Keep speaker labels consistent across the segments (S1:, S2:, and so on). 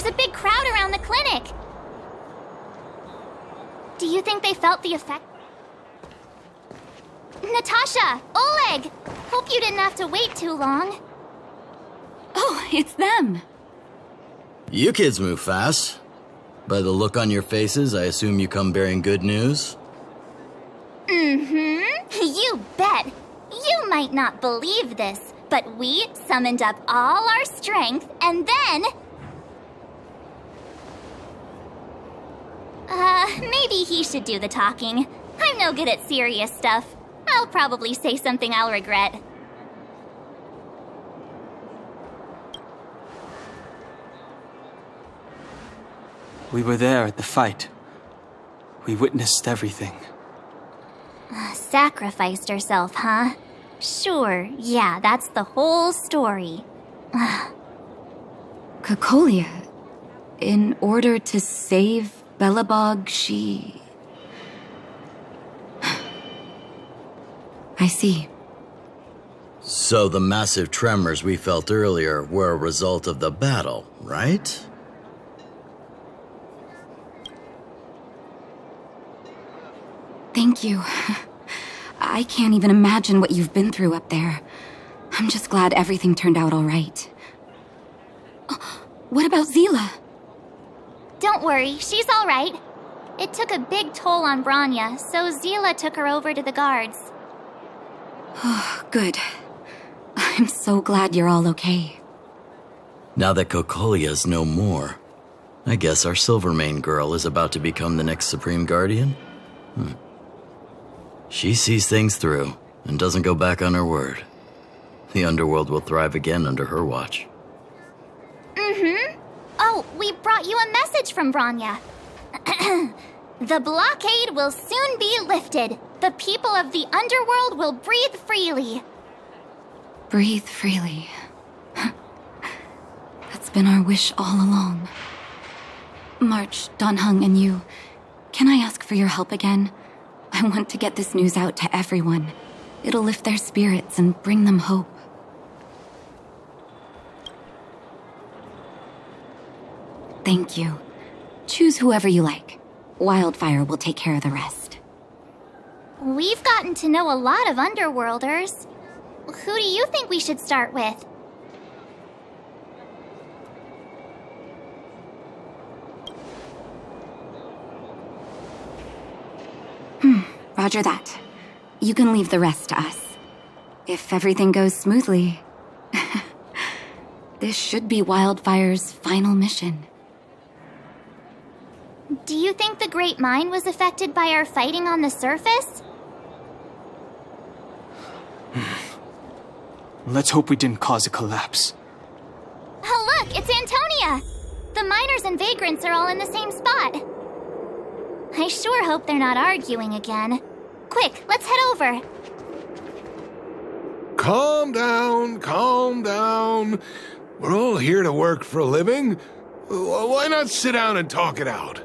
S1: There's a big crowd around the clinic. Do you think they felt the effect? Natasha! Oleg! Hope you didn't have to wait too long.
S2: Oh, it's them.
S3: You kids move fast. By the look on your faces, I assume you come bearing good news?
S1: You bet. You might not believe this, but we summoned up all our strength and then... maybe he should do the talking. I'm no good at serious stuff. I'll probably say something I'll regret.
S4: We were there at the fight. We witnessed everything.
S1: Sacrificed herself, huh? Sure, yeah, that's the whole story.
S2: Kokolia, in order to save Belobog, she... I see.
S3: So the massive tremors we felt earlier were a result of the battle, right?
S2: Thank you. I can't even imagine what you've been through up there. I'm just glad everything turned out all right. What about Zila?
S1: Don't worry, she's all right. It took a big toll on Branya, so Zila took her over to the guards.
S2: Oh, good. I'm so glad you're all okay.
S3: Now that Kokolia's no more, I guess our Silvermane girl is about to become the next Supreme Guardian? She sees things through and doesn't go back on her word. The underworld will thrive again under her watch.
S1: Oh, we brought you a message from Branya. The blockade will soon be lifted. The people of the underworld will breathe freely.
S2: Breathe freely. That's been our wish all along. March, Donhung, and you, can I ask for your help again? I want to get this news out to everyone. It'll lift their spirits and bring them hope. Thank you. Choose whoever you like. Wildfire will take care of the rest.
S1: We've gotten to know a lot of underworlders. Who do you think we should start with?
S2: Roger that. You can leave the rest to us. If everything goes smoothly, this should be Wildfire's final mission.
S1: Do you think the Great Mine was affected by our fighting on the surface?
S4: Let's hope we didn't cause a collapse.
S1: Oh, look, it's Antonia! The miners and vagrants are all in the same spot. I sure hope they're not arguing again. Quick, let's head over.
S5: Calm down, calm down. We're all here to work for a living. Why not sit down and talk it out?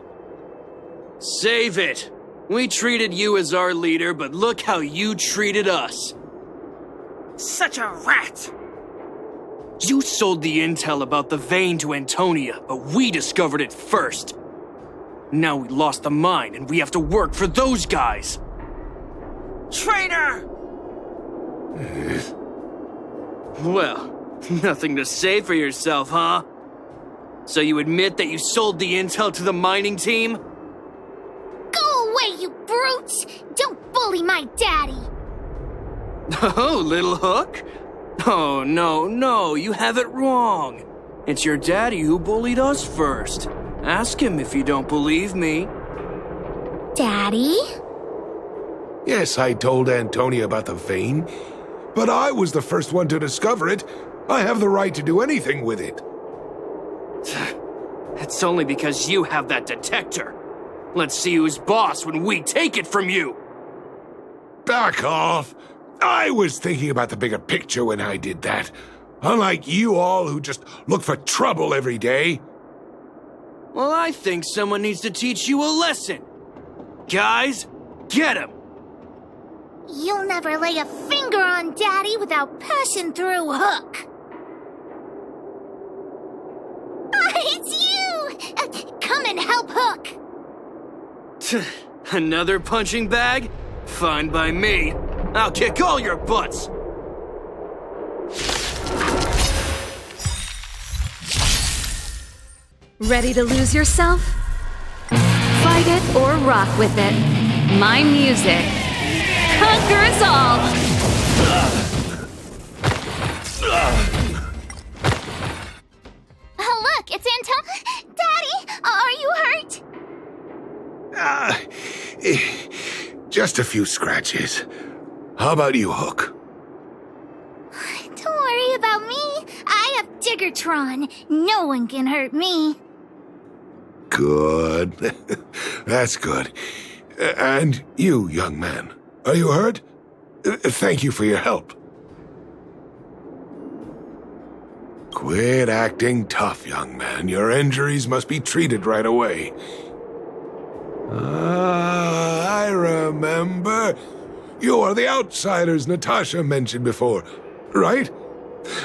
S6: Save it! We treated you as our leader, but look how you treated us.
S7: Such a rat!
S6: You sold the intel about the vein to Antonia, but we discovered it first. Now we lost the mine, and we have to work for those guys.
S7: Traitor!
S6: Well, nothing to say for yourself, huh? So you admit that you sold the intel to the mining team?
S1: Go away, you brutes! Don't bully my daddy!
S6: Oh, little hook? Oh, no, you have it wrong. It's your daddy who bullied us first. Ask him if you don't believe me.
S1: Daddy?
S5: Yes, I told Antonia about the vein, but I was the first one to discover it. I have the right to do anything with it.
S6: It's only because you have that detector. Let's see who's boss when we take it from you.
S5: Back off. I was thinking about the bigger picture when I did that. Unlike you all who just look for trouble every day.
S6: Well, I think someone needs to teach you a lesson. Guys, get him!
S1: You'll never lay a finger on Daddy without passing through Hook. It's you!
S7: up, Hook!
S6: Another punching bag? Fine by me. I'll kick all your butts!
S8: Ready to lose yourself? Fight it or rock with it. My music conquers all!
S1: Oh, look, it's Anton. Daddy, are you hurt?
S5: Just a few scratches. How about you, Hook?
S1: Don't worry about me. I have Diggertron. No one can hurt me.
S5: Good. That's good. And you, young man, are you hurt? Thank you for your help. Quit acting tough, young man. Your injuries must be treated right away. I remember. You are the outsiders Natasha mentioned before, right?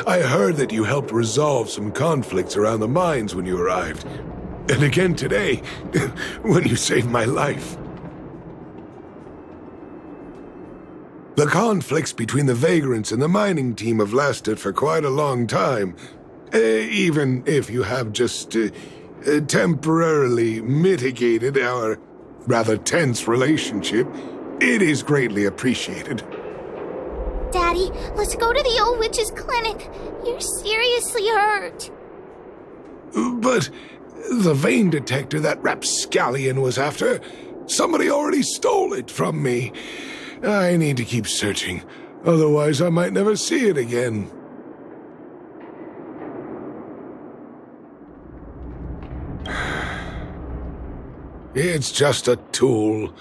S5: I heard that you helped resolve some conflicts around the mines when you arrived. And again today, when you saved my life. The conflicts between the vagrants and the mining team have lasted for quite a long time. Even if you have just temporarily mitigated our rather tense relationship, it is greatly appreciated.
S1: Daddy, let's go to the old witch's clinic. You're seriously hurt.
S5: But the vein detector that rapscallion was after, somebody already stole it from me. I need to keep searching, otherwise I might never see it again. It's just a tool.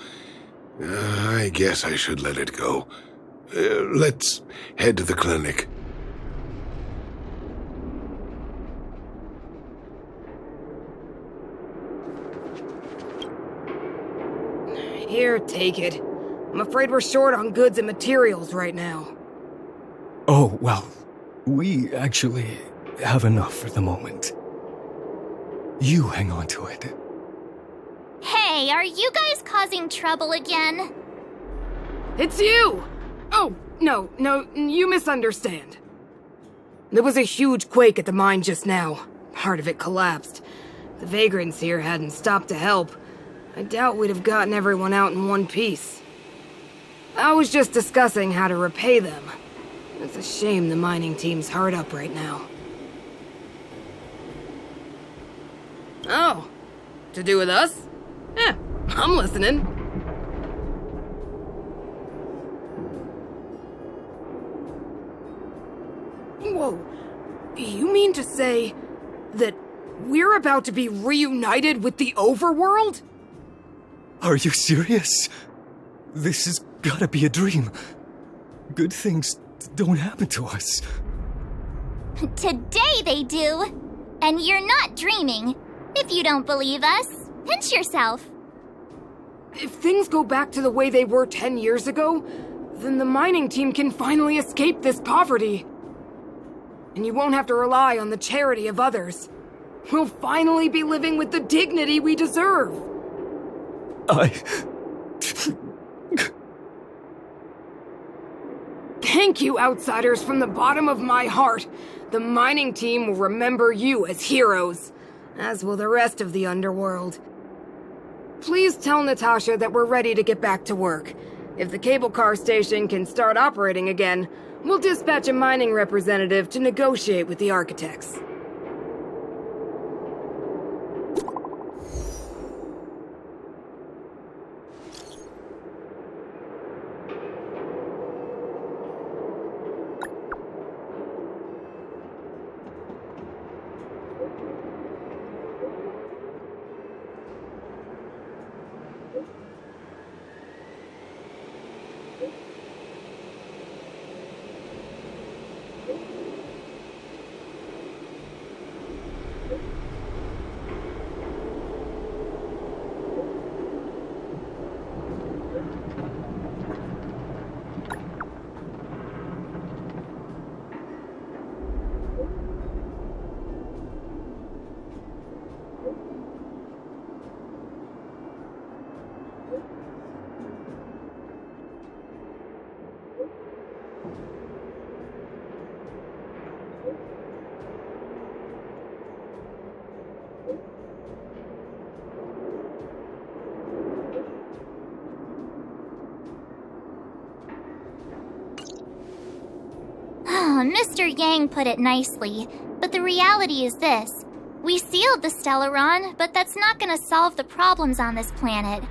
S5: I guess I should let it go. Let's head to the clinic.
S9: Here, take it. I'm afraid we're short on goods and materials right now.
S10: Oh, well, we actually have enough for the moment. You hang on to it.
S1: Hey, are you guys causing trouble again?
S9: It's you! Oh, no, you misunderstand. There was a huge quake at the mine just now. Part of it collapsed. The vagrants here hadn't stopped to help. I doubt we'd have gotten everyone out in one piece. I was just discussing how to repay them. It's a shame the mining team's hard up right now. Oh, to do with us? Yeah, I'm listening. Whoa, you mean to say that we're about to be reunited with the overworld?
S10: Are you serious? This has gotta be a dream. Good things don't happen to us.
S1: Today they do. And you're not dreaming. If you don't believe us, pinch yourself.
S9: If things go back to the way they were 10 years ago, then the mining team can finally escape this poverty. And you won't have to rely on the charity of others. We'll finally be living with the dignity we deserve. Thank you, outsiders, from the bottom of my heart. The mining team will remember you as heroes, as will the rest of the underworld. Please tell Natasha that we're ready to get back to work. If the cable car station can start operating again, we'll dispatch a mining representative to negotiate with the architects.
S1: Mr. Yang put it nicely, but the reality is this. We sealed the Stellaron, but that's not gonna solve the problems on this planet.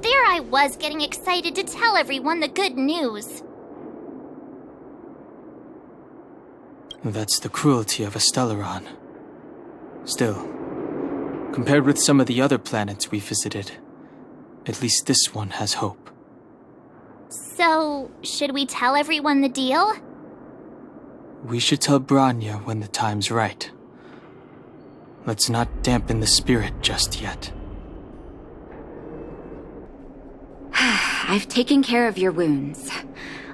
S1: There I was getting excited to tell everyone the good news.
S4: That's the cruelty of a Stellaron. Still, compared with some of the other planets we visited, at least this one has hope.
S1: So, should we tell everyone the deal?
S4: We should tell Branya when the time's right. Let's not dampen the spirit just yet.
S2: I've taken care of your wounds.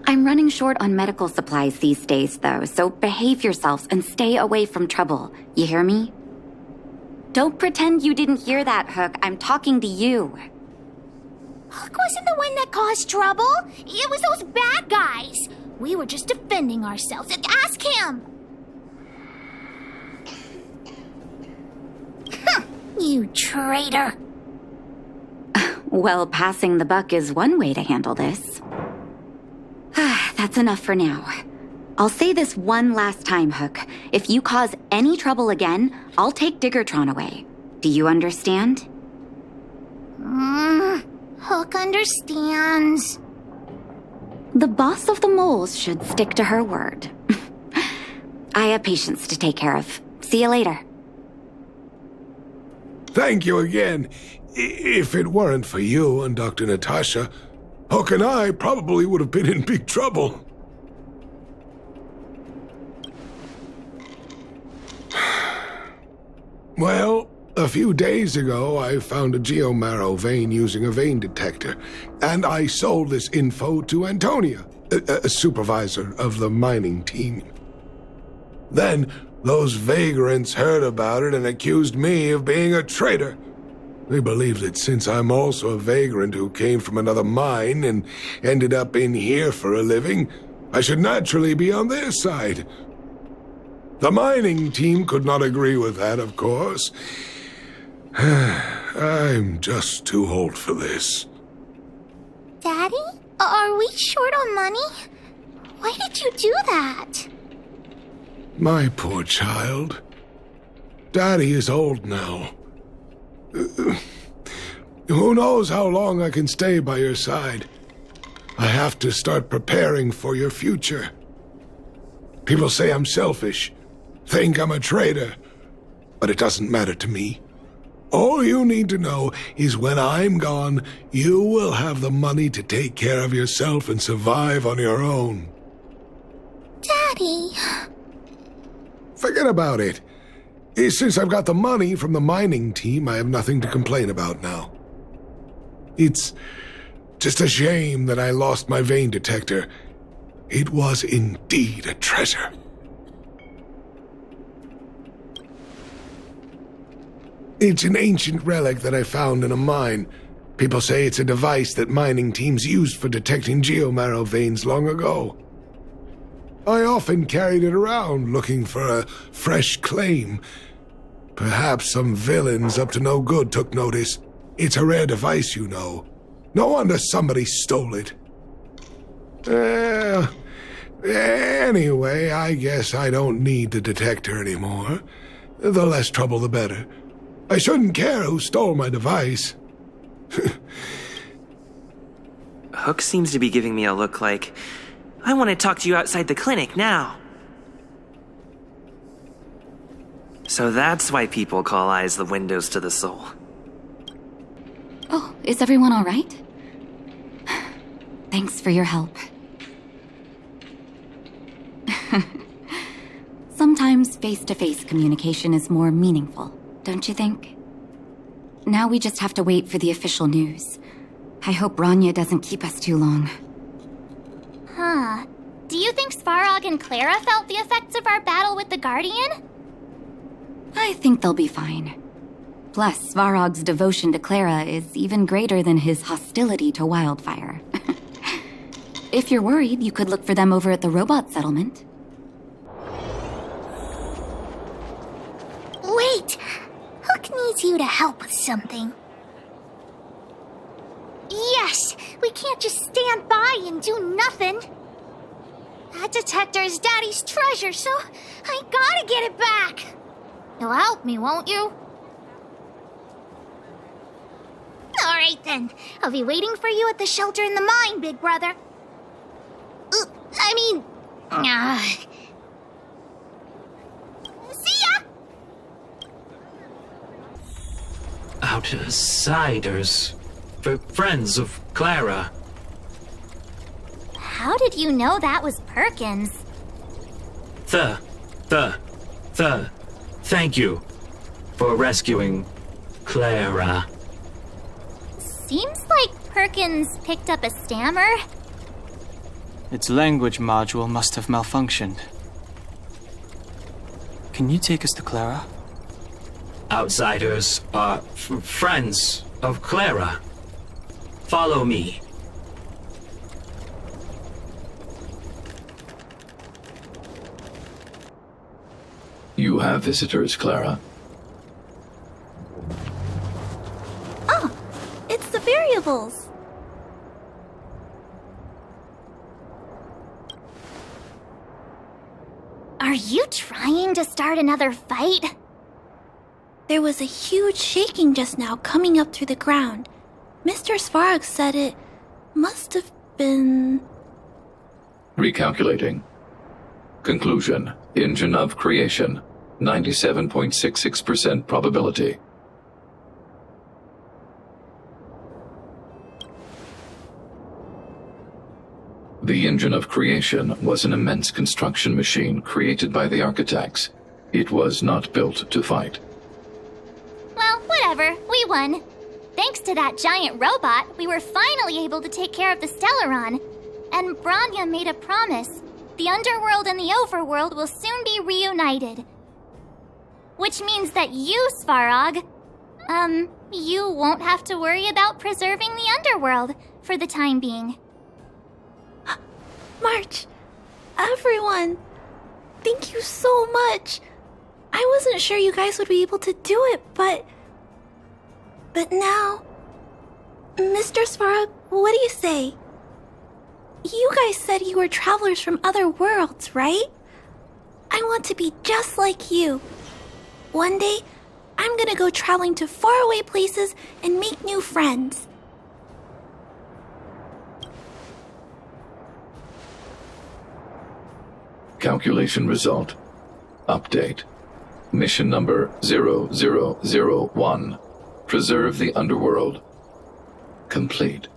S2: I'm running short on medical supplies these days, though, so behave yourselves and stay away from trouble. You hear me? Don't pretend you didn't hear that, Hook. I'm talking to you.
S11: Hook wasn't the one that caused trouble. It was those bad guys. We were just defending ourselves. Ask him. You traitor.
S2: Well, passing the buck is one way to handle this. That's enough for now. I'll say this one last time, Hook. If you cause any trouble again, I'll take Diggertron away. Do you understand?
S11: Hook understands.
S2: The boss of the moles should stick to her word. I have patients to take care of. See you later.
S5: Thank you again. If it weren't for you and Dr. Natasha, Hook and I probably would have been in big trouble. Well, a few days ago, I found a geomarrow vein using a vein detector, and I sold this info to Antonia, a supervisor of the mining team. Then, those vagrants heard about it and accused me of being a traitor. They believe that since I'm also a vagrant who came from another mine and ended up in here for a living, I should naturally be on their side. The mining team could not agree with that, of course. I'm just too old for this.
S11: Daddy? Are we short on money? Why did you do that?
S5: My poor child. Daddy is old now. Who knows how long I can stay by your side? I have to start preparing for your future. People say I'm selfish, think I'm a traitor, but it doesn't matter to me. All you need to know is when I'm gone, you will have the money to take care of yourself and survive on your own.
S11: Daddy.
S5: Forget about it. Since I've got the money from the mining team, I have nothing to complain about now. It's just a shame that I lost my vein detector. It was indeed a treasure. It's an ancient relic that I found in a mine. People say it's a device that mining teams used for detecting geomarrow veins long ago. I often carried it around looking for a fresh claim. Perhaps some villains up to no good took notice. It's a rare device, you know. No wonder somebody stole it. Anyway, I guess I don't need the detector anymore. The less trouble, the better. I shouldn't care who stole my device.
S12: Hook seems to be giving me a look like, I want to talk to you outside the clinic now. So that's why people call eyes the windows to the soul.
S2: Oh, is everyone all right? Thanks for your help. Sometimes face-to-face communication is more meaningful, don't you think? Now we just have to wait for the official news. I hope Rania doesn't keep us too long.
S1: Huh. Do you think Svarog and Clara felt the effects of our battle with the Guardian?
S2: I think they'll be fine. Plus, Svarog's devotion to Clara is even greater than his hostility to Wildfire. If you're worried, you could look for them over at the robot settlement.
S11: Wait! Hook needs you to help with something. Yes! We can't just stand by and do nothing. That detector is Daddy's treasure, so I gotta get it back. You'll help me, won't you? Alright then. I'll be waiting for you at the shelter in the mine, big brother. See ya!
S13: Outsiders. Friends of Clara.
S1: How did you know that was Perkins?
S13: Thank you for rescuing Clara.
S1: Seems like Perkins picked up a stammer.
S4: Its language module must have malfunctioned. Can you take us to Clara?
S13: Outsiders are friends of Clara. Follow me.
S14: You have visitors, Clara.
S11: Oh, it's the variables.
S1: Are you trying to start another fight?
S11: There was a huge shaking just now coming up through the ground. Mr. Svarog said it must have been...
S14: Recalculating. Conclusion. Engine of creation. 97.66% probability. The engine of creation was an immense construction machine created by the architects. It was not built to fight.
S1: Well, whatever. We won. Thanks to that giant robot, we were finally able to take care of the Stellaron. And Branya made a promise. The underworld and the overworld will soon be reunited. Which means that you, Svarog, you won't have to worry about preserving the underworld for the time being.
S11: March, everyone, thank you so much. I wasn't sure you guys would be able to do it, but now... Mr. Svarog, what do you say? You guys said you were travelers from other worlds, right? I want to be just like you. One day, I'm gonna go traveling to faraway places and make new friends.
S14: Calculation result. Update. Mission number 0001. Preserve the underworld. Complete.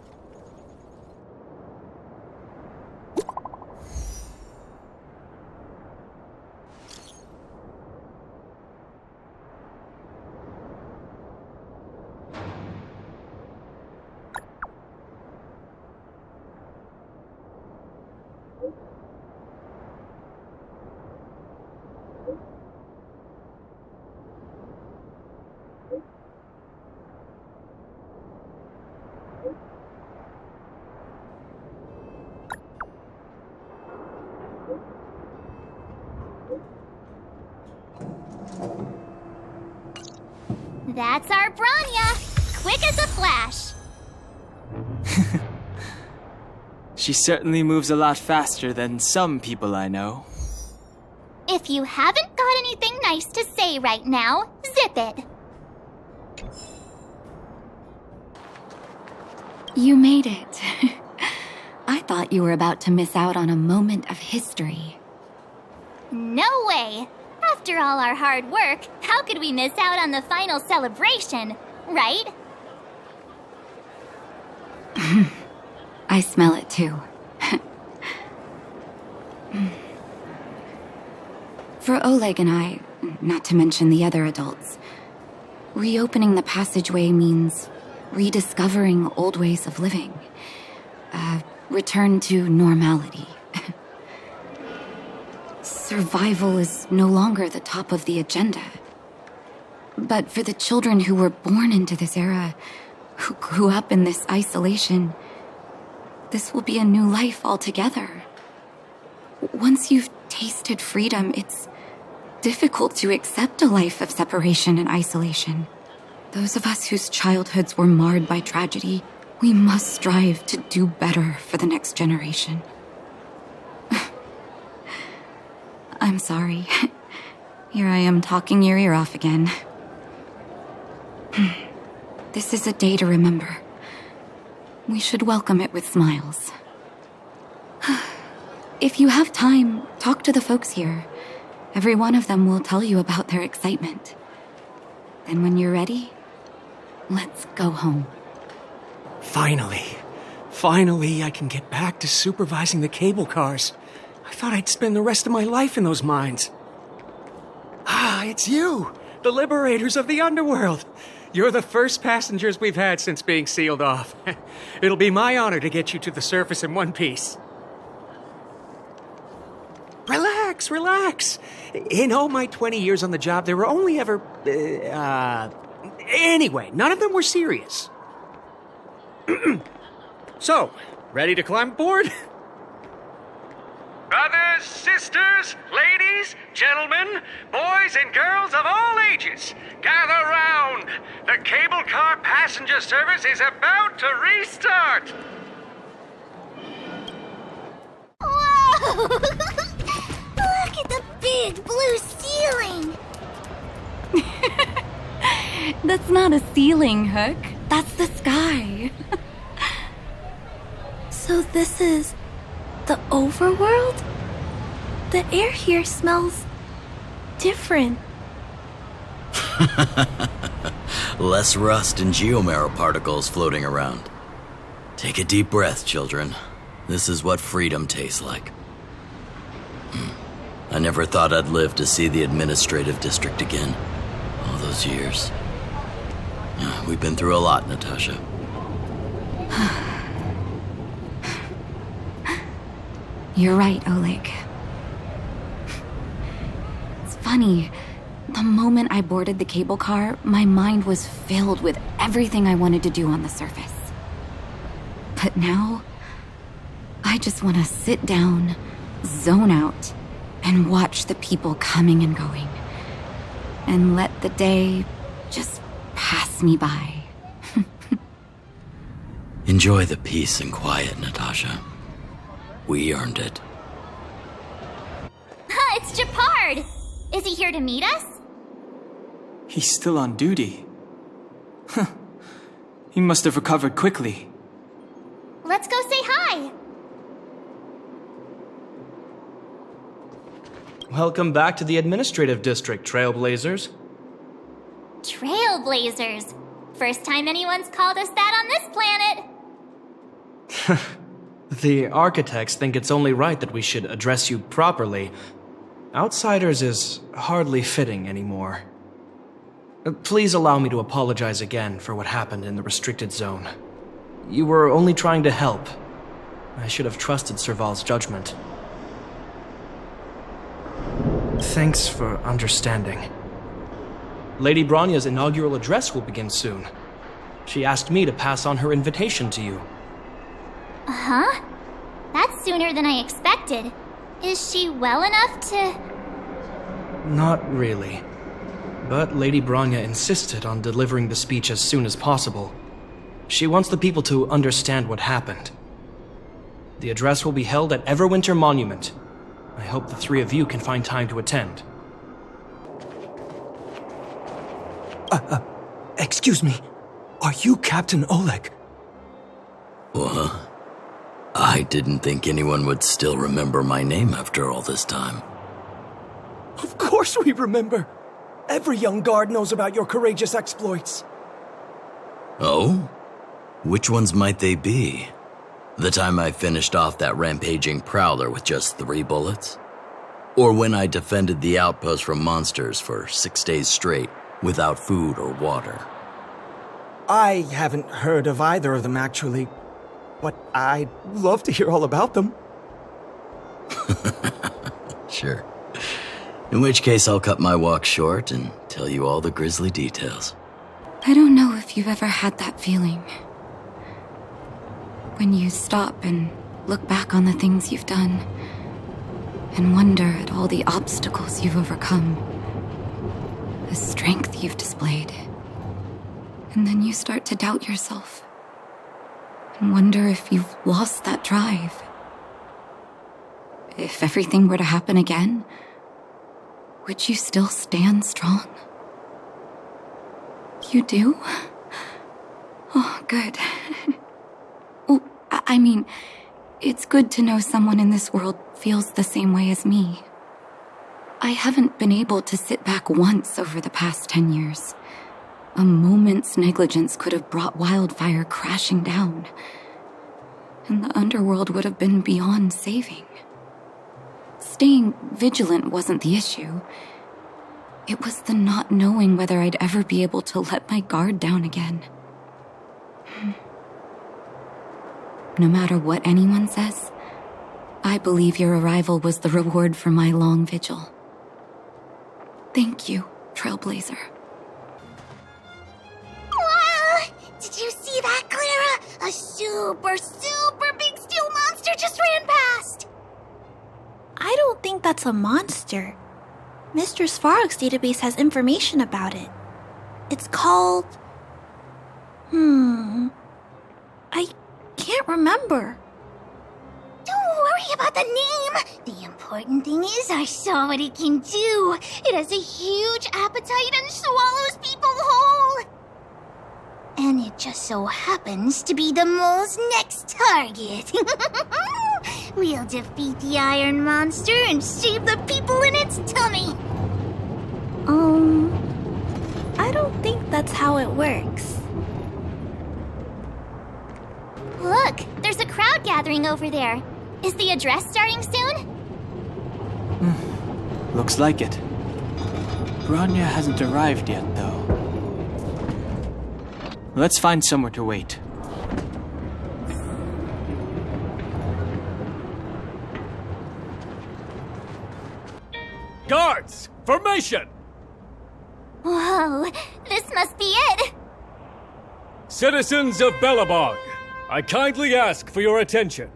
S1: That's our Branya! Quick as a flash!
S4: She certainly moves a lot faster than some people I know.
S1: If you haven't got anything nice to say right now, zip it!
S2: You made it. I thought you were about to miss out on a moment of history.
S1: No way! After all our hard work, how could we miss out on the final celebration, right?
S2: I smell it too. For Oleg and I, not to mention the other adults, reopening the passageway means rediscovering old ways of living. Return to normality. Survival is no longer the top of the agenda. But for the children who were born into this era, who grew up in this isolation, this will be a new life altogether. Once you've tasted freedom, it's difficult to accept a life of separation and isolation. Those of us whose childhoods were marred by tragedy, we must strive to do better for the next generation. I'm sorry. Here I am talking your ear off again. This is a day to remember. We should welcome it with smiles. If you have time, talk to the folks here. Every one of them will tell you about their excitement. Then when you're ready, let's go home.
S15: Finally, I can get back to supervising the cable cars. I thought I'd spend the rest of my life in those mines. Ah, it's you, the liberators of the underworld. You're the first passengers we've had since being sealed off. It'll be my honor to get you to the surface in one piece. Relax. In all my 20 years on the job, there were only ever... Anyway, none of them were serious. So, ready to climb aboard?
S16: Brothers, sisters, ladies, gentlemen, boys and girls of all ages, gather round. The cable car passenger service is about to restart.
S1: Whoa! Look at the big blue ceiling.
S2: That's not a ceiling, Hook. That's the sky.
S11: So this is the overworld? The air here smells different.
S3: Less rust and geomarrow particles floating around. Take a deep breath, children. This is what freedom tastes like. I never thought I'd live to see the administrative district again. All those years. We've been through a lot, Natasha.
S2: You're right, Oleg. It's funny. The moment I boarded the cable car, my mind was filled with everything I wanted to do on the surface. But now, I just want to sit down, zone out, and watch the people coming and going. And let the day just pass me by.
S3: Enjoy the peace and quiet, Natasha. We earned it.
S1: It's Japard! Is he here to meet us?
S4: He's still on duty. He must have recovered quickly.
S1: Let's go say hi!
S6: Welcome back to the administrative district, Trailblazers.
S1: Trailblazers. First time anyone's called us that on this planet.
S6: The architects think it's only right that we should address you properly. Outsiders is hardly fitting anymore. Please allow me to apologize again for what happened in the restricted zone. You were only trying to help. I should have trusted Serval's judgment. Thanks for understanding. Lady Bronya's inaugural address will begin soon. She asked me to pass on her invitation to you.
S1: Huh? That's sooner than I expected. Is she well enough to...
S6: Not really. But Lady Bronya insisted on delivering the speech as soon as possible. She wants the people to understand what happened. The address will be held at Everwinter Monument. I hope the three of you can find time to attend.
S15: Excuse me. Are you Captain Oleg?
S3: What? I didn't think anyone would still remember my name after all this time.
S15: Of course we remember. Every young guard knows about your courageous exploits.
S3: Oh? Which ones might they be? The time I finished off that rampaging prowler with just 3 bullets? Or when I defended the outpost from monsters for 6 days straight without food or water?
S15: I haven't heard of either of them, actually. But I'd love to hear all about them.
S3: Sure. In which case, I'll cut my walk short and tell you all the grisly details.
S2: I don't know if you've ever had that feeling. When you stop and look back on the things you've done, and wonder at all the obstacles you've overcome, the strength you've displayed. And then you start to doubt yourself, and wonder if you've lost that drive. If everything were to happen again, would you still stand strong? You do? Oh, good. Well, I mean, it's good to know someone in this world feels the same way as me. I haven't been able to sit back once over the past 10 years. A moment's negligence could have brought wildfire crashing down, and the underworld would have been beyond saving. Staying vigilant wasn't the issue. It was the not knowing whether I'd ever be able to let my guard down again. No matter what anyone says, I believe your arrival was the reward for my long vigil. Thank you, Trailblazer.
S1: Wow! Did you see that, Clara? A super big steel monster just ran past!
S11: I don't think that's a monster. Mr. Svarog's database has information about it. It's called... I can't remember.
S1: Don't worry about the name. The important thing is I saw what it can do. It has a huge appetite and swallows people whole. And it just so happens to be the mole's next target. We'll defeat the iron monster and save the people in its tummy.
S11: I don't think that's how it works.
S1: Look, there's a crowd gathering over there. Is the address starting soon?
S4: Looks like it. Grania hasn't arrived yet, though. Let's find somewhere to wait.
S17: Guards! Formation!
S1: Whoa, this must be it!
S17: Citizens of Belobog, I kindly ask for your attention.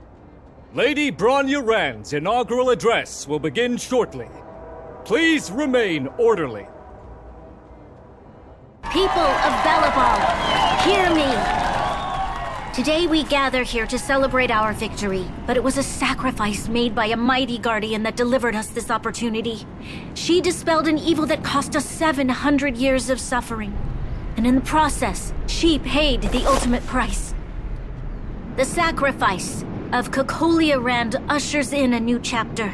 S17: Lady Bronya Rand's inaugural address will begin shortly. Please remain orderly.
S18: People of Belobog, hear me! Today we gather here to celebrate our victory, but it was a sacrifice made by a mighty guardian that delivered us this opportunity. She dispelled an evil that cost us 700 years of suffering, and in the process, she paid the ultimate price. The sacrifice of Kokolia Rand ushers in a new chapter.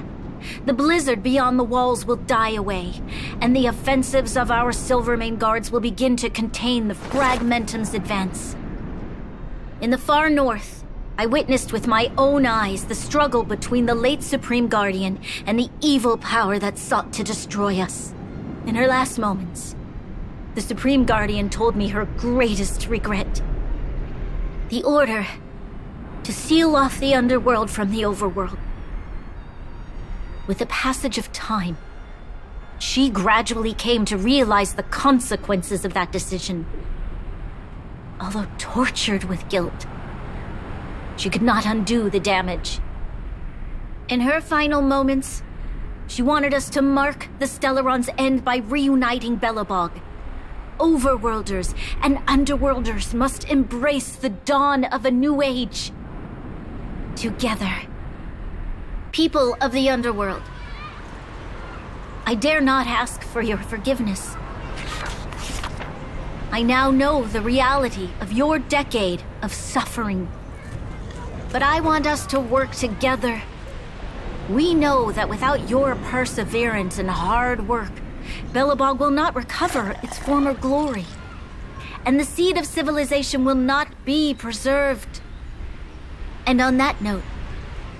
S18: The blizzard beyond the walls will die away, and the offensives of our Silvermane guards will begin to contain the Fragmentum's advance. In the far north, I witnessed with my own eyes the struggle between the late Supreme Guardian and the evil power that sought to destroy us. In her last moments, the Supreme Guardian told me her greatest regret. The order to seal off the underworld from the overworld. With the passage of time, she gradually came to realize the consequences of that decision. Although tortured with guilt, she could not undo the damage. In her final moments, she wanted us to mark the Stellaron's end by reuniting Belobog. Overworlders and underworlders must embrace the dawn of a new age. Together. People of the underworld, I dare not ask for your forgiveness. I now know the reality of your decade of suffering. But I want us to work together. We know that without your perseverance and hard work, Belobog will not recover its former glory. And the seed of civilization will not be preserved. And on that note,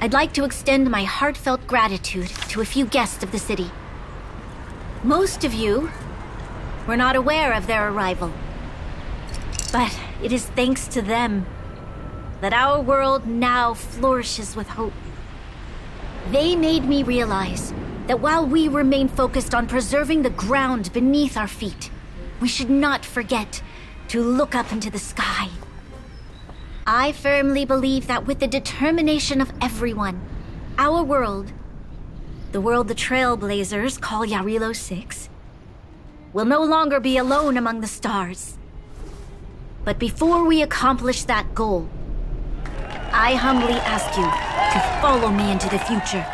S18: I'd like to extend my heartfelt gratitude to a few guests of the city. Most of you were not aware of their arrival. But it is thanks to them that our world now flourishes with hope. They made me realize that while we remain focused on preserving the ground beneath our feet, we should not forget to look up into the sky. I firmly believe that with the determination of everyone, our world, the world the Trailblazers call Jarilo-VI, will no longer be alone among the stars. But before we accomplish that goal, I humbly ask you to follow me into the future.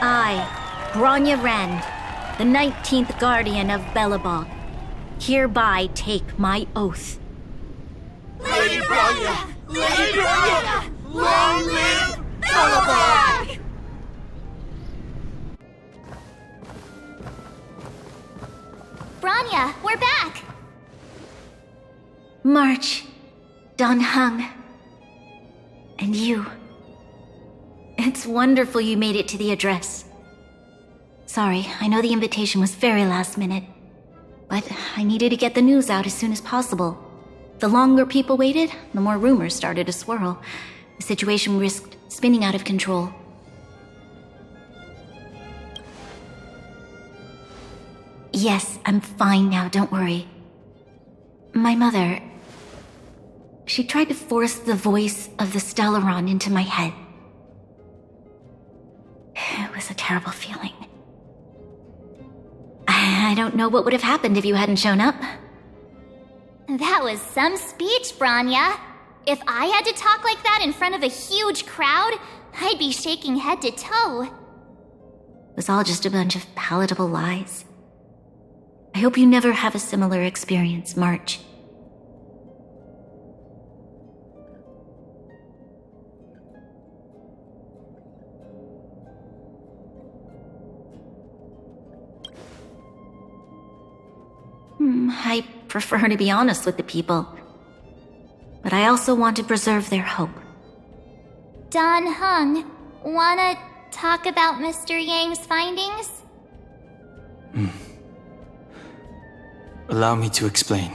S18: I, Bronya Rand, the 19th Guardian of Belobog, hereby take my oath.
S7: Lady Bronya! Lady Bronya! Long live Belobog!
S1: Bronya, we're back!
S18: March, Dan Heng, and you. It's wonderful you made it to the address. Sorry, I know the invitation was very last minute, but I needed to get the news out as soon as possible. The longer people waited, the more rumors started to swirl. The situation risked spinning out of control. Yes, I'm fine now, don't worry. My mother... she tried to force the voice of the Stellaron into my head. It was a terrible feeling. I don't know what would have happened if you hadn't shown up.
S1: That was some speech, Bronya. If I had to talk like that in front of a huge crowd, I'd be shaking head to toe.
S18: It was all just a bunch of palatable lies. I hope you never have a similar experience, March. I prefer to be honest with the people. But I also want to preserve their hope.
S1: Dan Heng, wanna talk about Mr. Yang's findings?
S4: Allow me to explain.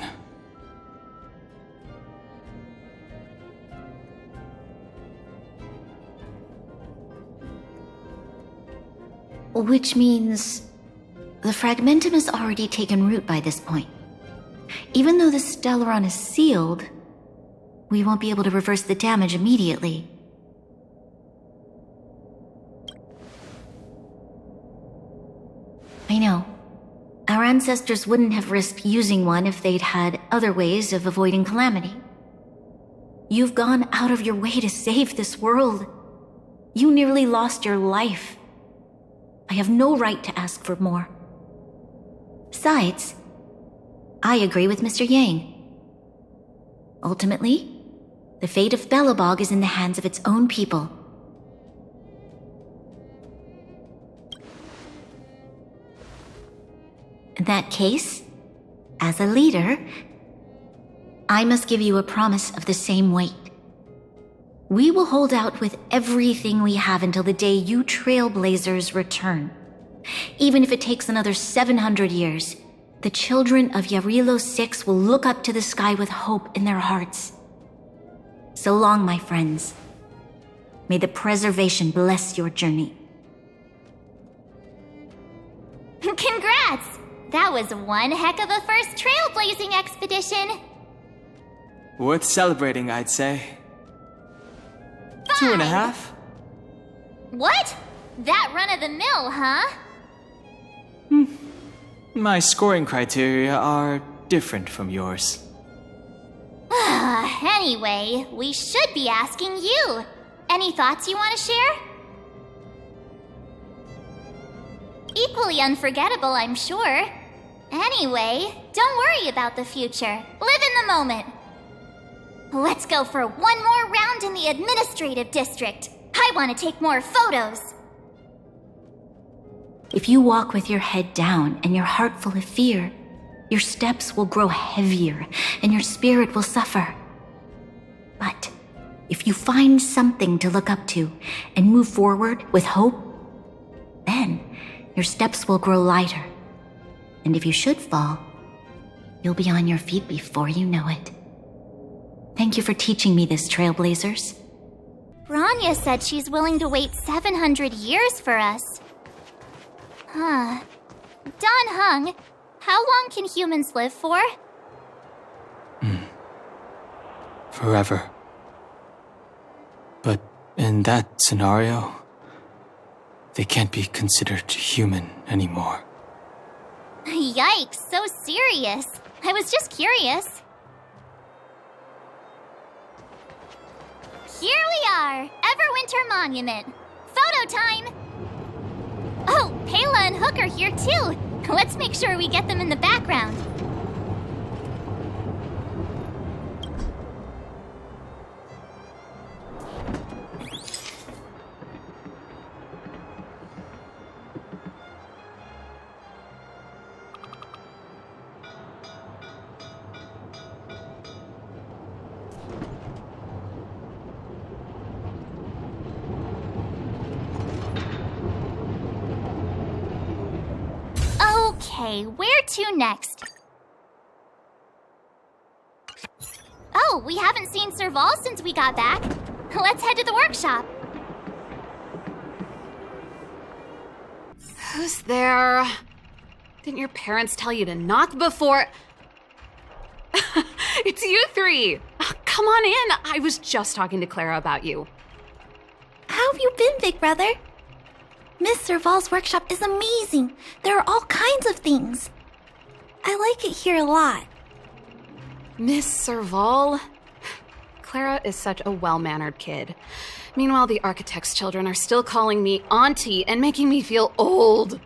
S18: Which means... the fragmentum has already taken root by this point. Even though the Stellaron is sealed, we won't be able to reverse the damage immediately. I know. Our ancestors wouldn't have risked using one if they'd had other ways of avoiding calamity. You've gone out of your way to save this world. You nearly lost your life. I have no right to ask for more. Besides, I agree with Mr. Yang. Ultimately, the fate of Belobog is in the hands of its own people. In that case, as a leader, I must give you a promise of the same weight. We will hold out with everything we have until the day you Trailblazers return. Even if it takes another 700 years, the children of Jarilo-VI will look up to the sky with hope in their hearts. So long, my friends. May the preservation bless your journey.
S1: Congrats! That was one heck of a first trailblazing expedition.
S4: Worth celebrating, I'd say.
S1: Fine.
S4: 2.5?
S1: What? That run-of-the-mill, huh?
S4: My scoring criteria are different from yours.
S1: Anyway, we should be asking you. Any thoughts you want to share? Equally unforgettable, I'm sure. Anyway, don't worry about the future. Live in the moment. Let's go for one more round in the administrative district. I want to take more photos.
S18: If you walk with your head down and your heart full of fear, your steps will grow heavier and your spirit will suffer. But if you find something to look up to and move forward with hope, then your steps will grow lighter. And if you should fall, you'll be on your feet before you know it. Thank you for teaching me this, Trailblazers.
S1: Bronya said she's willing to wait 700 years for us. Dan Heng, how long can humans live for?
S4: Forever. In that scenario, they can't be considered human anymore.
S1: Yikes, so serious. I was just curious. Here we are, Everwinter Monument. Photo time! Oh, Pela and Hook are here too. Let's make sure we get them in the background. Okay, where to next? Oh, we haven't seen Serval since we got back. Let's head to the workshop.
S8: Who's there? Didn't your parents tell you to knock before... It's you three! Come on in! I was just talking to Clara about you.
S11: How have you been, big brother? Miss Serval's workshop is amazing. There are all kinds of things. I like it here a lot.
S8: Miss Serval? Clara is such a well-mannered kid. Meanwhile, the architect's children are still calling me auntie and making me feel old.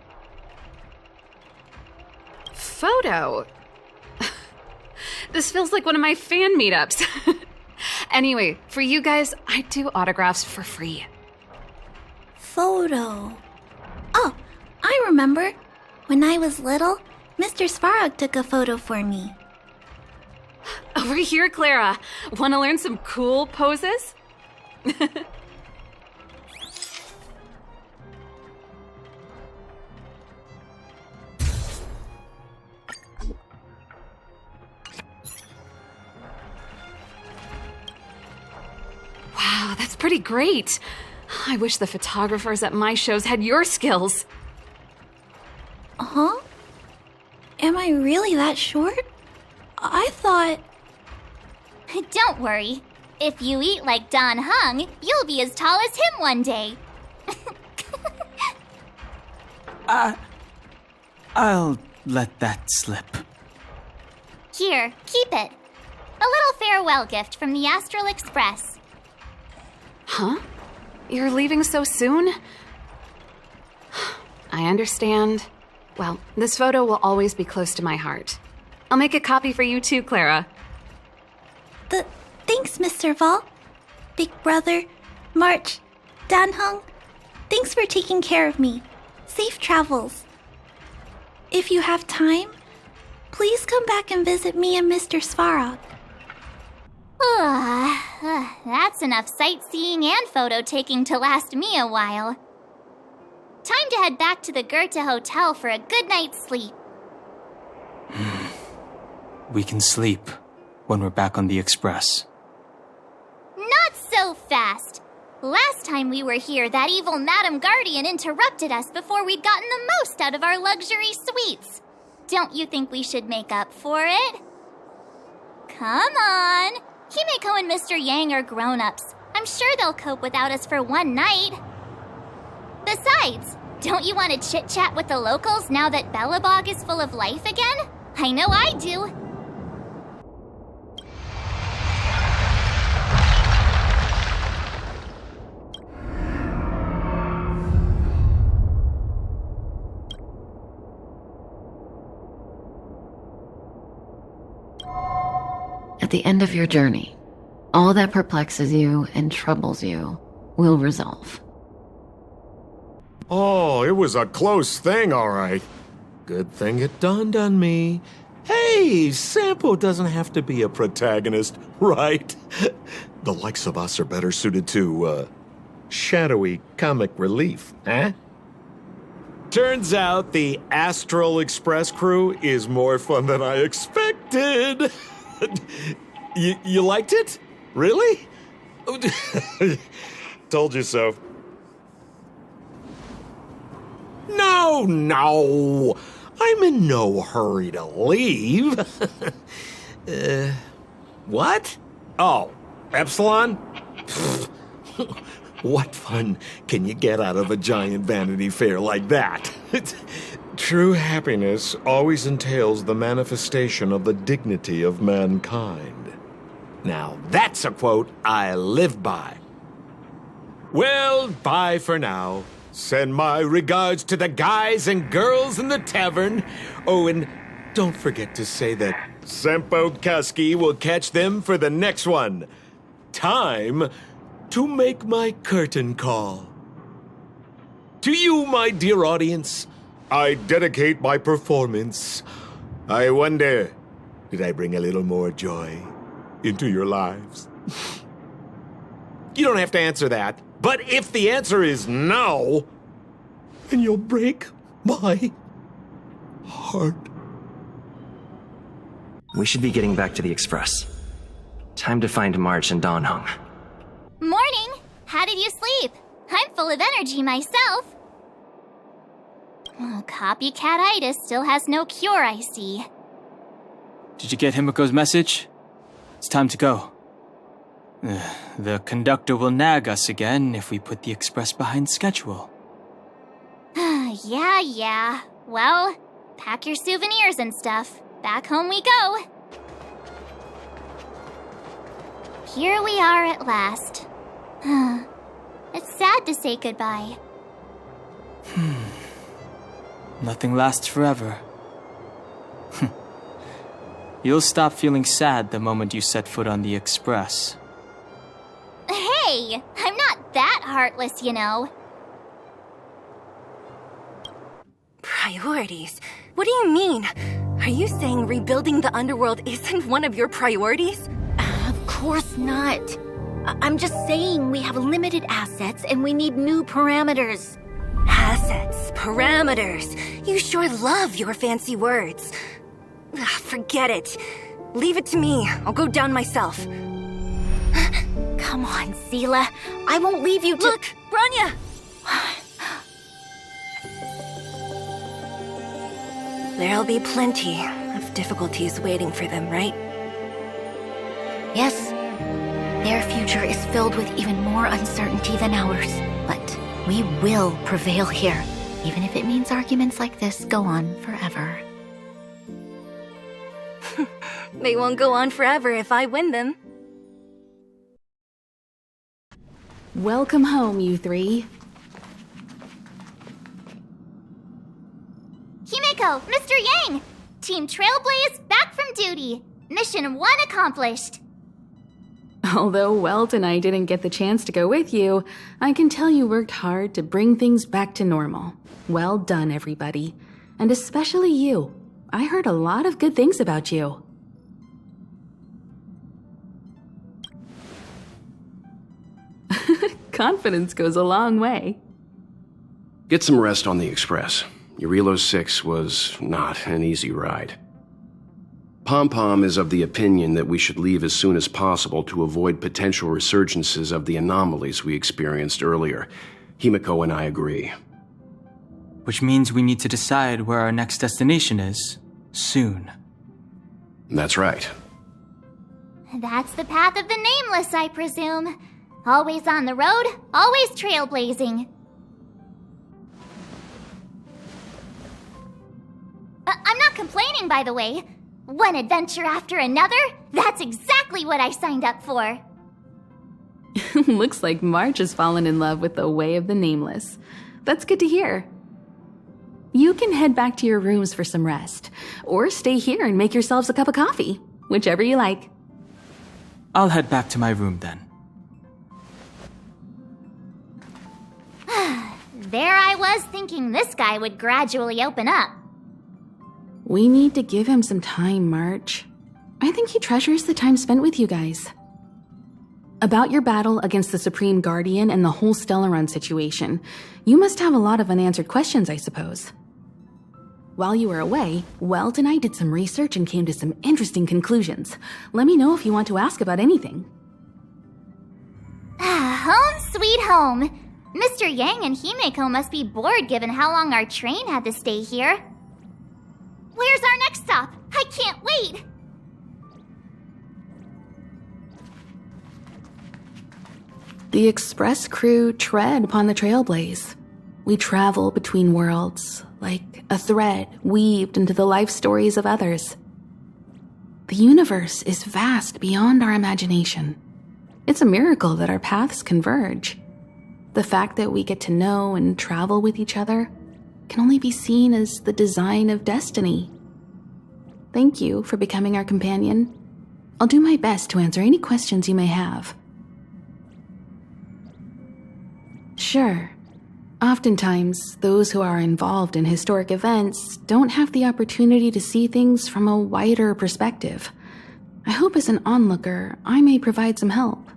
S8: Photo? This feels like one of my fan meetups. Anyway, for you guys, I do autographs for free.
S11: Photo. Oh, I remember. When I was little, Mr. Svarog took a photo for me.
S8: Over here, Clara. Want to learn some cool poses? Wow, that's pretty great. I wish the photographers at my shows had your skills.
S11: Huh? Am I really that short? I thought...
S1: Don't worry. If you eat like Don Hung, you'll be as tall as him one day.
S4: I'll let that slip.
S1: Here, keep it. A little farewell gift from the Astral Express.
S8: Huh? You're leaving so soon? I understand. Well, this photo will always be close to my heart. I'll make a copy for you too, Clara.
S11: Thanks, Miss Serval. Big brother, March, Danhung, thanks for taking care of me. Safe travels. If you have time, please come back and visit me and Mr. Svarog.
S1: That's enough sightseeing and photo taking to last me a while. Time to head back to the Goethe Hotel for a good night's sleep.
S4: We can sleep when we're back on the Express.
S1: Not so fast. Last time we were here, that evil Madam Guardian interrupted us before we'd gotten the most out of our luxury suites. Don't you think we should make up for it? Come on. Himeko and Mr. Yang are grown-ups. I'm sure they'll cope without us for one night. Besides, don't you want to chit-chat with the locals now that Belobog is full of life again? I know I do.
S19: At the end of your journey, all that perplexes you and troubles you will resolve.
S20: Oh, it was a close thing, all right. Good thing it dawned on me. Hey, Sampo doesn't have to be a protagonist, right? The likes of us are better suited to, shadowy comic relief, eh? Turns out the Astral Express crew is more fun than I expected. You liked it? Really? Told you so. No. I'm in no hurry to leave. What? Oh, Epsilon? What fun can you get out of a giant Vanity Fair like that? True happiness always entails the manifestation of the dignity of mankind. Now, that's a quote I live by. Well, bye for now. Send my regards to the guys and girls in the tavern. Oh, and don't forget to say that Sempo Kuski will catch them for the next one. Time to make my curtain call. To you, my dear audience, I dedicate my performance. I wonder, did I bring a little more joy into your lives? You don't have to answer that. But if the answer is no, then you'll break my heart.
S12: We should be getting back to the Express. Time to find March and Don Hung.
S1: Morning! How did you sleep? I'm full of energy myself. Oh, copycat-itis still has no cure, I see.
S4: Did you get Himiko's message? It's time to go. The conductor will nag us again if we put the express behind schedule.
S1: Yeah. Well, pack your souvenirs and stuff. Back home we go. Here we are at last. It's sad to say goodbye.
S4: Nothing lasts forever. You'll stop feeling sad the moment you set foot on the express.
S1: Hey, I'm not that heartless, you know.
S21: Priorities? What do you mean? Are you saying rebuilding the underworld isn't one of your priorities?
S18: Of course not. I'm just saying we have limited assets and we need new parameters.
S21: Assets, parameters. You sure love your fancy words. Forget it. Leave it to me. I'll go down myself.
S18: Come on, Seela. I won't leave you to—
S21: Look, Branya! There'll be plenty of difficulties waiting for them, right?
S18: Yes. Their future is filled with even more uncertainty than ours. But we will prevail here, even if it means arguments like this go on forever.
S21: They won't go on forever if I win them.
S8: Welcome home, you three.
S1: Himiko, Mr. Yang! Team Trailblaze back from duty. Mission 1 accomplished.
S8: Although Welt and I didn't get the chance to go with you, I can tell you worked hard to bring things back to normal. Well done, everybody. And especially you. I heard a lot of good things about you. Confidence goes a long way.
S22: Get some rest on the Express. Jarilo-VI was not an easy ride. Pom-Pom is of the opinion that we should leave as soon as possible to avoid potential resurgences of the anomalies we experienced earlier. Himiko and I agree.
S4: Which means we need to decide where our next destination is, soon.
S22: That's right.
S1: That's the path of the Nameless, I presume. Always on the road, always trailblazing. I'm not complaining, by the way. One adventure after another, that's exactly what I signed up for.
S8: Looks like March has fallen in love with the way of the Nameless. That's good to hear. You can head back to your rooms for some rest, or stay here and make yourselves a cup of coffee, whichever you like.
S4: I'll head back to my room then.
S1: There I was thinking this guy would gradually open up.
S8: We need to give him some time, March. I think he treasures the time spent with you guys. About your battle against the Supreme Guardian and the whole Stellaron situation, you must have a lot of unanswered questions, I suppose. While you were away, Welt and I did some research and came to some interesting conclusions. Let me know if you want to ask about anything.
S1: Home sweet home. Mr. Yang and Himiko must be bored given how long our train had to stay here. Where's our next stop? I can't wait!
S8: The Express crew tread upon the trailblaze. We travel between worlds, like a thread weaved into the life stories of others. The universe is vast beyond our imagination. It's a miracle that our paths converge. The fact that we get to know and travel with each other can only be seen as the design of destiny. Thank you for becoming our companion. I'll do my best to answer any questions you may have. Sure. Oftentimes, those who are involved in historic events don't have the opportunity to see things from a wider perspective. I hope as an onlooker, I may provide some help.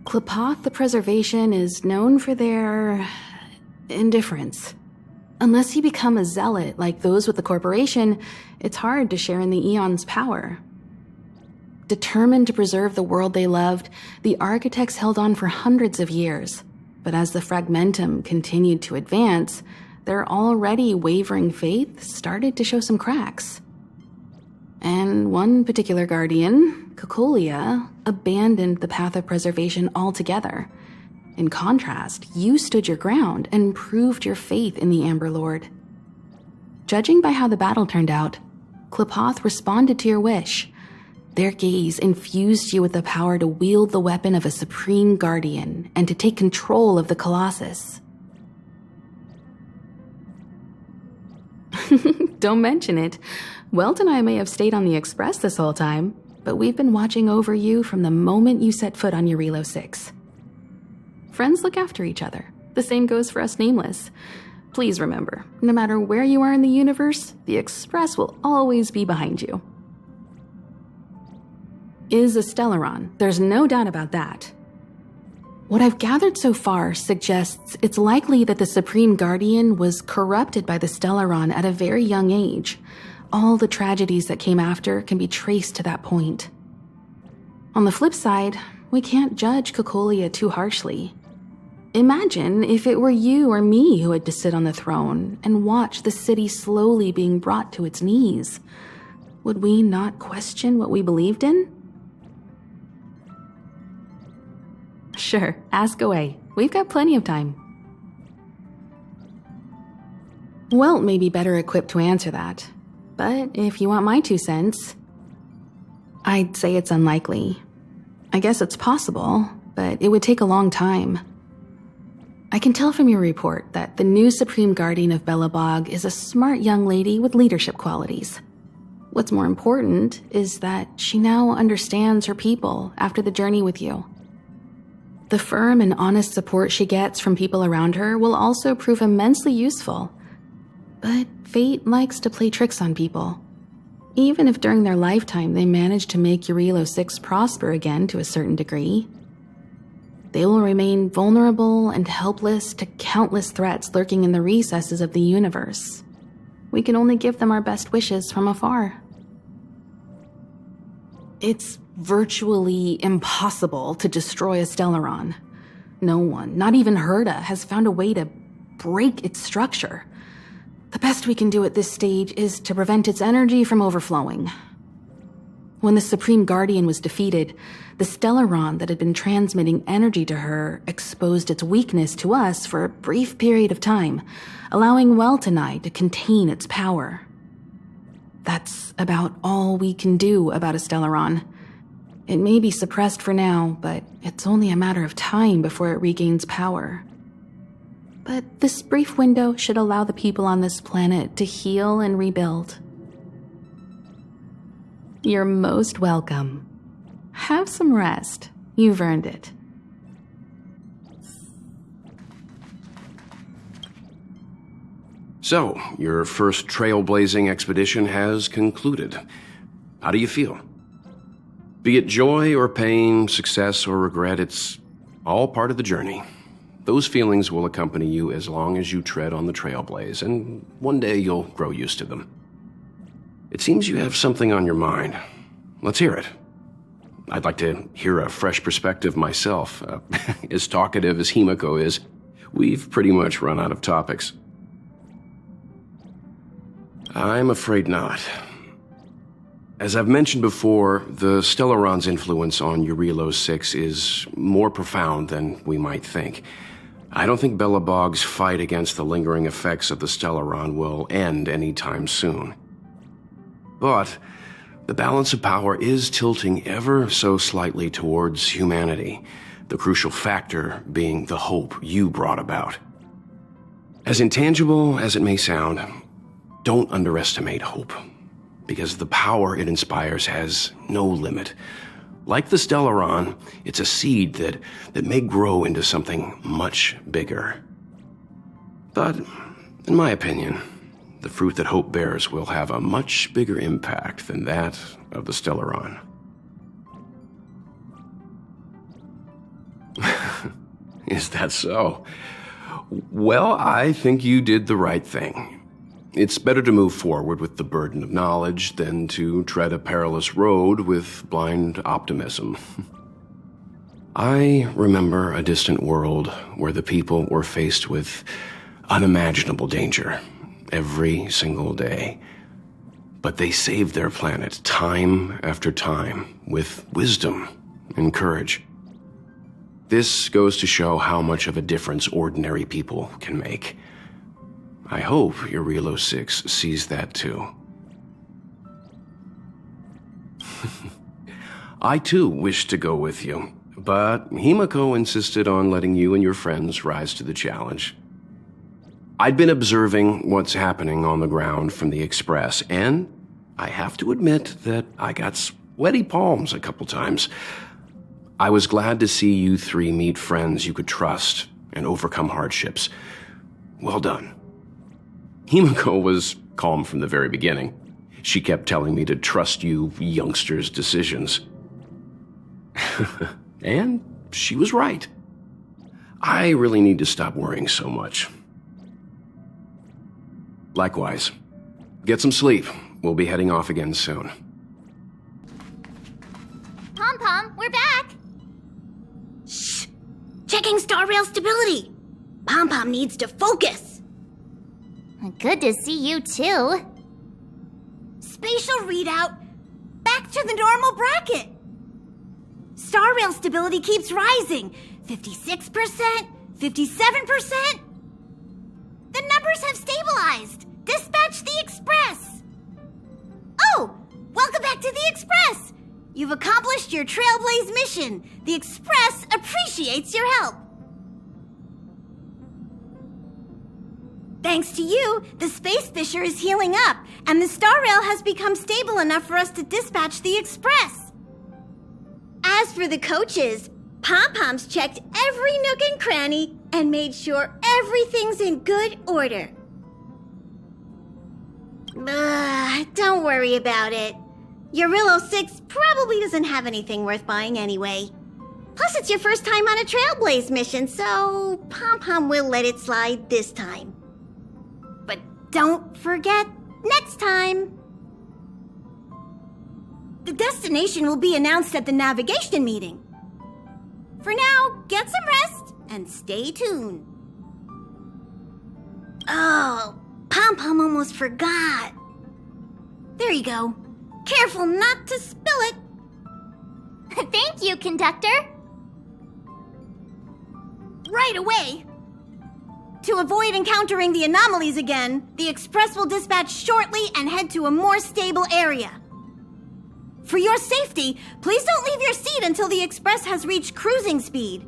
S8: Klapoth the Preservation is known for their indifference. Unless you become a zealot like those with the corporation, it's hard to share in the Eon's power. Determined to preserve the world they loved, the architects held on for hundreds of years. But as the fragmentum continued to advance, their already wavering faith started to show some cracks. And one particular guardian, Cocolia, abandoned the path of preservation altogether. In contrast, you stood your ground and proved your faith in the Amber Lord. Judging by how the battle turned out, Klapoth responded to your wish. Their gaze infused you with the power to wield the weapon of a supreme guardian and to take control of the Colossus. Don't mention it. Welt and I may have stayed on the Express this whole time, but we've been watching over you from the moment you set foot on Jarilo-VI. Friends look after each other. The same goes for us Nameless. Please remember, no matter where you are in the universe, the Express will always be behind you. Is a Stellaron. There's no doubt about that. What I've gathered so far suggests it's likely that the Supreme Guardian was corrupted by the Stellaron at a very young age. All the tragedies that came after can be traced to that point. On the flip side, we can't judge Cocolia too harshly. Imagine if it were you or me who had to sit on the throne and watch the city slowly being brought to its knees. Would we not question what we believed in? Sure, ask away. We've got plenty of time. Welt may be better equipped to answer that, but if you want my 2 cents, I'd say it's unlikely. I guess it's possible, but it would take a long time. I can tell from your report that the new Supreme Guardian of Belobog is a smart young lady with leadership qualities. What's more important is that she now understands her people after the journey with you. The firm and honest support she gets from people around her will also prove immensely useful. But fate likes to play tricks on people. Even if during their lifetime they manage to make Jarilo-VI prosper again to a certain degree, they will remain vulnerable and helpless to countless threats lurking in the recesses of the universe. We can only give them our best wishes from afar. It's virtually impossible to destroy a Stellaron. No one, not even Herda, has found a way to break its structure. The best we can do at this stage is to prevent its energy from overflowing. When the Supreme Guardian was defeated, the Stellaron that had been transmitting energy to her exposed its weakness to us for a brief period of time, allowing Welt and I to contain its power. That's about all we can do about a Stellaron. It may be suppressed for now, but it's only a matter of time before it regains power. But this brief window should allow the people on this planet to heal and rebuild. You're most welcome. Have some rest. You've earned it.
S22: So, your first trailblazing expedition has concluded. How do you feel? Be it joy or pain, success or regret, it's all part of the journey. Those feelings will accompany you as long as you tread on the trailblaze, and one day you'll grow used to them. It seems you have something on your mind. Let's hear it. I'd like to hear a fresh perspective myself. As talkative as Himiko is, we've pretty much run out of topics. I'm afraid not. As I've mentioned before, the Stellaron's influence on Jarilo-VI is more profound than we might think. I don't think Belobog's fight against the lingering effects of the Stellaron will end anytime soon. But the balance of power is tilting ever so slightly towards humanity, the crucial factor being the hope you brought about. As intangible as it may sound, don't underestimate hope, because the power it inspires has no limit. Like the Stellaron, it's a seed that may grow into something much bigger. But, in my opinion, the fruit that hope bears will have a much bigger impact than that of the Stellaron. Is that so? Well, I think you did the right thing. It's better to move forward with the burden of knowledge than to tread a perilous road with blind optimism. I remember a distant world where the people were faced with unimaginable danger every single day. But they saved their planet time after time with wisdom and courage. This goes to show how much of a difference ordinary people can make. I hope Jarilo-VI sees that too. I too wished to go with you, but Himiko insisted on letting you and your friends rise to the challenge. I'd been observing what's happening on the ground from the Express, and I have to admit that I got sweaty palms a couple times. I was glad to see you three meet friends you could trust and overcome hardships. Well done. Himiko was calm from the very beginning. She kept telling me to trust you youngsters' decisions. And she was right. I really need to stop worrying so much. Likewise. Get some sleep. We'll be heading off again soon.
S1: Pom-Pom, we're back!
S21: Shh! Checking star rail stability! Pom-Pom needs to focus!
S1: Good to see you, too.
S21: Spatial readout. Back to the normal bracket. Star rail stability keeps rising. 56%, 57%. The numbers have stabilized. Dispatch the Express. Oh, welcome back to the Express. You've accomplished your Trailblaze mission. The Express appreciates your help. Thanks to you, the Space Fisher is healing up, and the Star Rail has become stable enough for us to dispatch the Express. As for the coaches, Pom-Pom's checked every nook and cranny and made sure everything's in good order. Don't worry about it. Jarilo-VI probably doesn't have anything worth buying anyway. Plus, it's your first time on a Trailblaze mission, so Pom-Pom will let it slide this time. But don't forget, next time. The destination will be announced at the navigation meeting. For now, get some rest and stay tuned. Oh, Pom-Pom almost forgot. There you go. Careful not to spill it.
S1: Thank you, conductor.
S21: Right away. To avoid encountering the anomalies again, the Express will dispatch shortly and head to a more stable area. For your safety, please don't leave your seat until the Express has reached cruising speed.